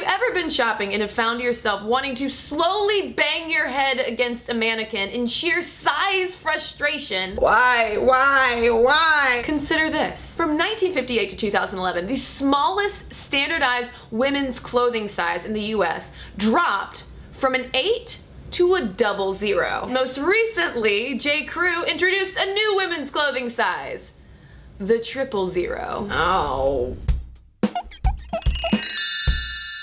ever been shopping and have found yourself wanting to slowly bang your head against a mannequin in sheer size frustration? Why? Consider this. From 1958 to 2011, the smallest standardized women's clothing size in the US dropped from an 8 to a 00. Most recently, J.Crew introduced a new women's clothing size, the 000. Oh.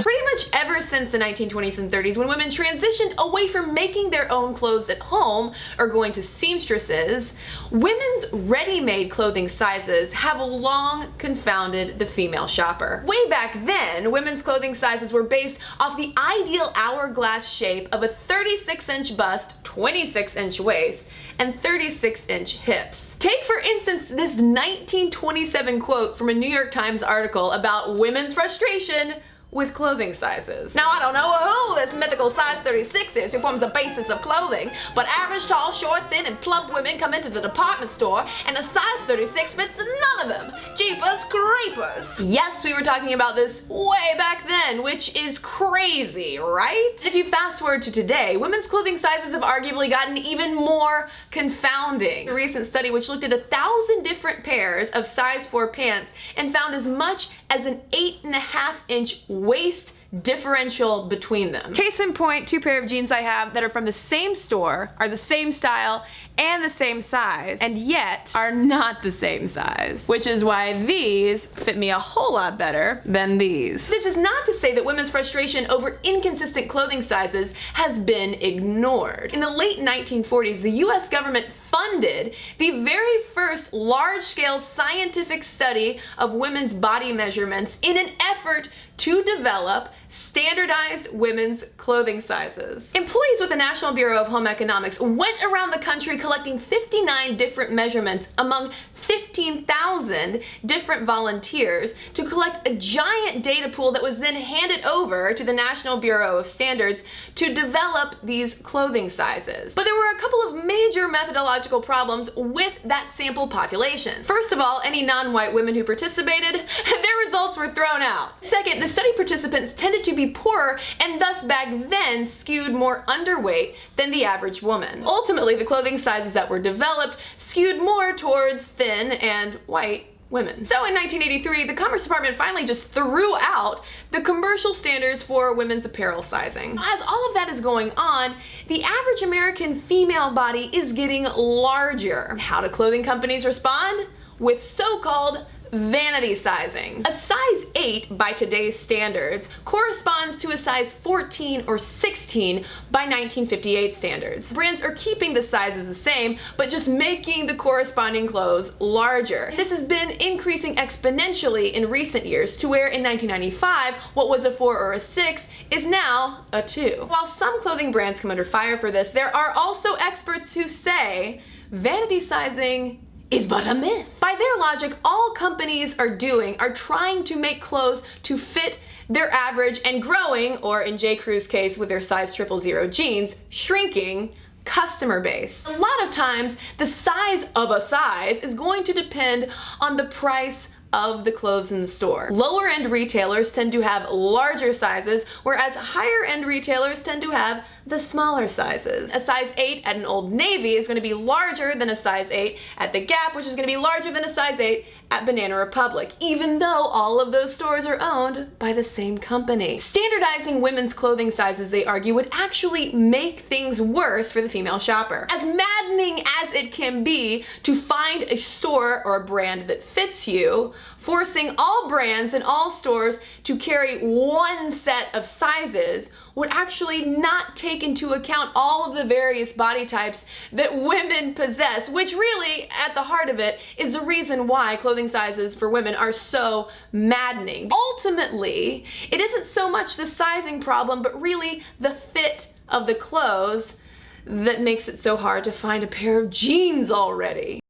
Pretty much ever since the 1920s and 30s, when women transitioned away from making their own clothes at home or going to seamstresses, women's ready-made clothing sizes have long confounded the female shopper. Way back then, women's clothing sizes were based off the ideal hourglass shape of a 36-inch bust, 26-inch waist, and 36-inch hips. Take, for instance, this 1927 quote from a New York Times article about women's frustration with clothing sizes. Now, I don't know who this mythical size 36 is who forms the basis of clothing, but average, tall, short, thin, and plump women come into the department store and a size 36 fits none of them. Jeepers creepers. Yes, we were talking about this way back then, which is crazy, right? If you fast forward to today, women's clothing sizes have arguably gotten even more confounding. A recent study which looked at 1,000 different pairs of size 4 pants and found as much as an 8.5-inch waist differential between them. Case in point, 2 pair of jeans I have that are from the same store, are the same style and the same size, and yet are not the same size, which is why these fit me a whole lot better than these. This is not to say that women's frustration over inconsistent clothing sizes has been ignored. In the late 1940s, the US government funded the very first large-scale scientific study of women's body measurements in an effort to develop standardized women's clothing sizes. Employees with the National Bureau of Home Economics went around the country collecting 59 different measurements among 15,000 different volunteers to collect a giant data pool that was then handed over to the National Bureau of Standards to develop these clothing sizes. But there were a couple of major methodological problems with that sample population. First of all, any non-white women who participated, their results were thrown out. Second, the study participants tended to be poorer and thus back then skewed more underweight than the average woman. Ultimately, the clothing sizes that were developed skewed more towards thin and white women. So in 1983, the Commerce Department finally just threw out the commercial standards for women's apparel sizing. As all of that is going on, the average American female body is getting larger. How do clothing companies respond? With so-called vanity sizing. A size 8 by today's standards corresponds to a size 14 or 16 by 1958 standards. Brands are keeping the sizes the same, but just making the corresponding clothes larger. This has been increasing exponentially in recent years to where in 1995, what was a 4 or a 6 is now a 2. While some clothing brands come under fire for this, there are also experts who say vanity sizing is but a myth. By their logic, all companies are doing are trying to make clothes to fit their average and growing, or in J.Crew's case with their size 000 jeans, shrinking customer base. A lot of times, the size of a size is going to depend on the price of the clothes in the store. Lower end retailers tend to have larger sizes, whereas higher end retailers tend to have the smaller sizes. A size 8 at an Old Navy is going to be larger than a size 8 at the Gap, which is going to be larger than a size 8 at Banana Republic, even though all of those stores are owned by the same company. Standardizing women's clothing sizes, they argue, would actually make things worse for the female shopper. As maddening as it can be to find a store or a brand that fits you, forcing all brands and all stores to carry one set of sizes would actually not take into account all of the various body types that women possess, which really, at the heart of it, is the reason why clothing sizes for women are so maddening. Ultimately, it isn't so much the sizing problem, but really the fit of the clothes that makes it so hard to find a pair of jeans already.